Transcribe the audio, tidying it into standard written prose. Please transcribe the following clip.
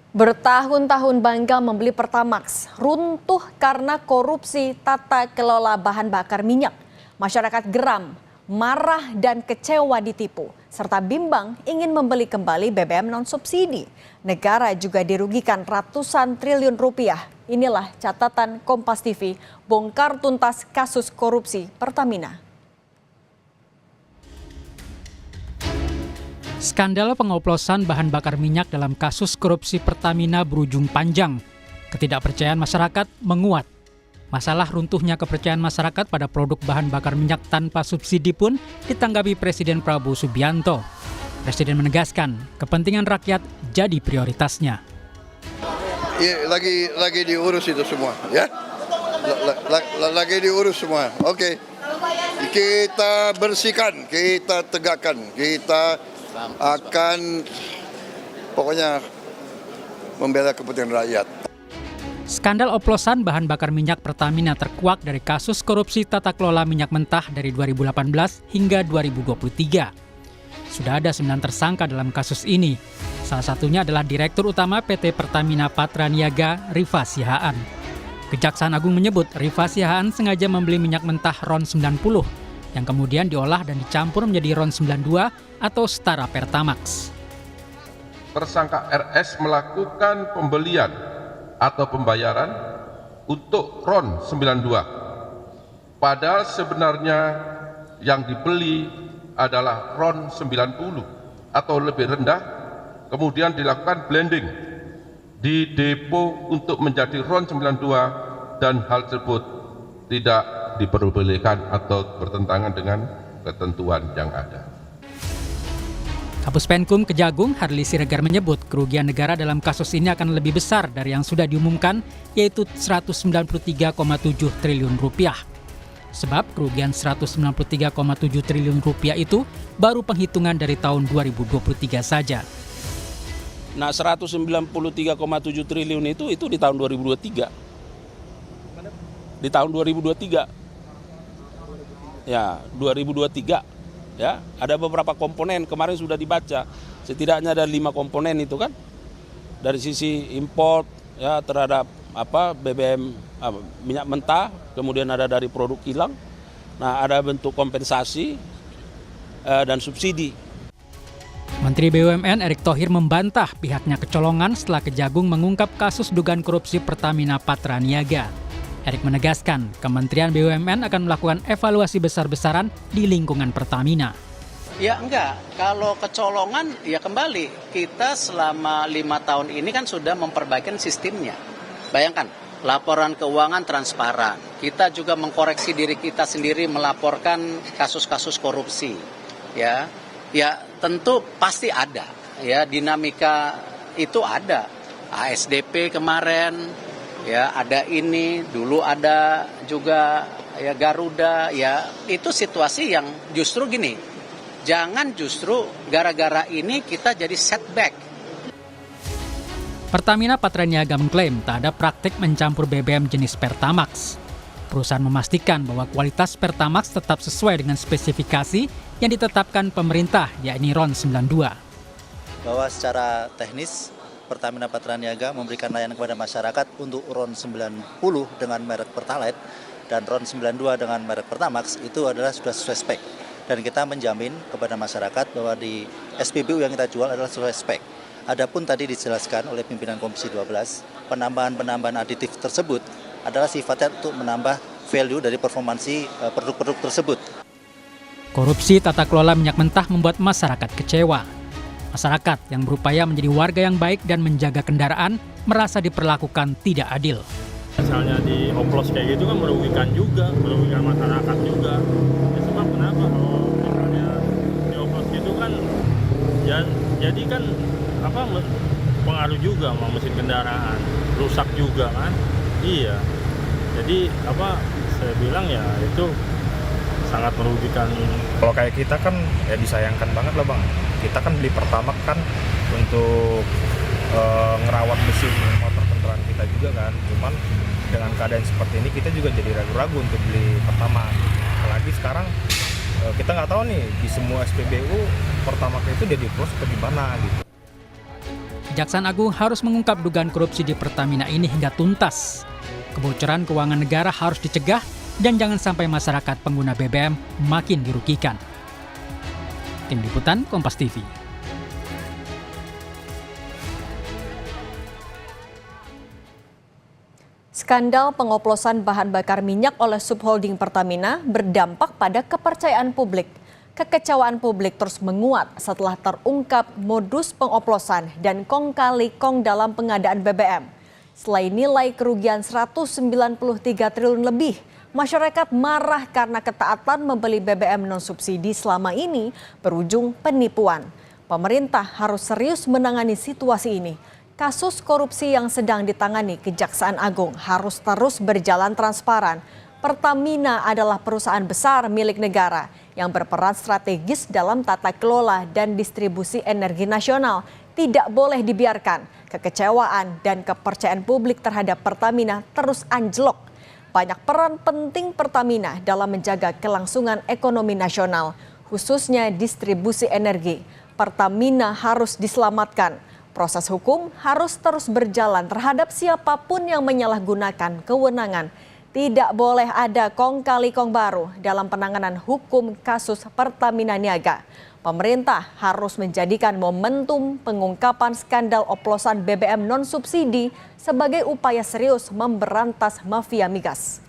Bertahun-tahun bangga membeli Pertamax, runtuh karena korupsi tata kelola bahan bakar minyak. Masyarakat geram, marah dan kecewa ditipu, serta bimbang ingin membeli kembali BBM non-subsidi. Negara juga dirugikan ratusan triliun rupiah. Inilah catatan Kompas TV, bongkar tuntas kasus korupsi Pertamina. Skandal pengoplosan bahan bakar minyak dalam kasus korupsi Pertamina berujung panjang. Ketidakpercayaan masyarakat menguat. Masalah runtuhnya kepercayaan masyarakat pada produk bahan bakar minyak tanpa subsidi pun ditanggapi Presiden Prabowo Subianto. Presiden menegaskan kepentingan rakyat jadi prioritasnya. Ya, lagi diurus itu semua, ya. Lagi diurus semua. Oke. Kita bersihkan, kita tegakkan, kita akan pokoknya membela kepentingan rakyat. Skandal oplosan bahan bakar minyak Pertamina terkuak dari kasus korupsi tata kelola minyak mentah dari 2018 hingga 2023. Sudah ada 9 tersangka dalam kasus ini. Salah satunya adalah Direktur Utama PT Pertamina Patraniaga, Rifa Sihaan. Kejaksaan Agung menyebut Rifa Sihaan sengaja membeli minyak mentah RON 90 yang kemudian diolah dan dicampur menjadi RON 92 atau setara Pertamax. Tersangka RS melakukan pembelian atau pembayaran untuk RON 92. Padahal sebenarnya yang dibeli adalah RON 90 atau lebih rendah, kemudian dilakukan blending di depo untuk menjadi RON 92 dan hal tersebut tidak diperbolehkan atau bertentangan dengan ketentuan yang ada. Kapus Penkum Kejagung Harli Siregar menyebut kerugian negara dalam kasus ini akan lebih besar dari yang sudah diumumkan, yaitu 193,7 triliun rupiah. Sebab kerugian 193,7 triliun rupiah itu baru penghitungan dari tahun 2023 saja. Nah, 193,7 triliun itu di tahun 2023. Di tahun 2023. Ya, 2023. Ya, ada beberapa komponen kemarin sudah dibaca. Setidaknya ada 5 komponen itu kan. Dari sisi import ya terhadap BBM minyak mentah, kemudian ada dari produk kilang. Nah, ada bentuk kompensasi dan subsidi. Menteri BUMN Erick Thohir membantah pihaknya kecolongan setelah Kejagung mengungkap kasus dugaan korupsi Pertamina Patraniaga. Erick menegaskan Kementerian BUMN akan melakukan evaluasi besar-besaran di lingkungan Pertamina. Ya enggak, kalau kecolongan ya kembali. Kita selama 5 tahun ini kan sudah memperbaiki sistemnya. Bayangkan, laporan keuangan transparan. Kita juga mengkoreksi diri kita sendiri melaporkan kasus-kasus korupsi. Ya tentu pasti ada. Ya dinamika itu ada. ASDP kemarin. Ya ada ini, dulu ada juga ya Garuda, ya itu situasi yang justru gini, jangan justru gara-gara ini kita jadi setback. Pertamina Patraniaga mengklaim tak ada praktik mencampur BBM jenis Pertamax. Perusahaan memastikan bahwa kualitas Pertamax tetap sesuai dengan spesifikasi yang ditetapkan pemerintah, yakni RON 92. Bahwa secara teknis Pertamina Patraniaga memberikan layanan kepada masyarakat untuk RON 90 dengan merek Pertalite dan RON 92 dengan merek Pertamax itu adalah sudah sesuai spek. Dan kita menjamin kepada masyarakat bahwa di SPBU yang kita jual adalah sesuai spek. Adapun tadi dijelaskan oleh pimpinan Komisi 12, penambahan aditif tersebut adalah sifatnya untuk menambah value dari performansi produk-produk tersebut. Korupsi tata kelola minyak mentah membuat masyarakat kecewa. Masyarakat yang berupaya menjadi warga yang baik dan menjaga kendaraan merasa diperlakukan tidak adil. Misalnya di oplos kayak gitu kan merugikan masyarakat juga. Ya, sebab kenapa kalau misalnya di oplos gitu kan jadi kan pengaruh juga sama mesin kendaraan, rusak juga kan. Iya. Jadi saya bilang ya itu sangat merugikan. Kalau kayak kita kan ya disayangkan banget lah Bang. Kita kan beli Pertamax kan untuk ngerawat mesin motor kendaraan kita juga kan. Cuman dengan keadaan seperti ini kita juga jadi ragu-ragu untuk beli Pertamax. Apalagi sekarang kita nggak tahu nih di semua SPBU Pertamax itu dia dioplos atau di mana gitu. Kejaksaan Agung harus mengungkap dugaan korupsi di Pertamina ini hingga tuntas. Kebocoran keuangan negara harus dicegah dan jangan sampai masyarakat pengguna BBM makin dirugikan. Tim Liputan Kompas TV. Skandal pengoplosan bahan bakar minyak oleh subholding Pertamina berdampak pada kepercayaan publik. Kekecewaan publik terus menguat setelah terungkap modus pengoplosan dan kong kali kong dalam pengadaan BBM. Selain nilai kerugian 193 triliun lebih, masyarakat marah karena ketaatan membeli BBM non-subsidi selama ini berujung penipuan. Pemerintah harus serius menangani situasi ini. Kasus korupsi yang sedang ditangani Kejaksaan Agung harus terus berjalan transparan. Pertamina adalah perusahaan besar milik negara yang berperan strategis dalam tata kelola dan distribusi energi nasional. Tidak boleh dibiarkan kekecewaan dan kepercayaan publik terhadap Pertamina terus anjlok. Banyak peran penting Pertamina dalam menjaga kelangsungan ekonomi nasional, khususnya distribusi energi. Pertamina harus diselamatkan. Proses hukum harus terus berjalan terhadap siapapun yang menyalahgunakan kewenangan. Tidak boleh ada kong kali kong baru dalam penanganan hukum kasus Pertamina Niaga. Pemerintah harus menjadikan momentum pengungkapan skandal oplosan BBM non-subsidi sebagai upaya serius memberantas mafia migas.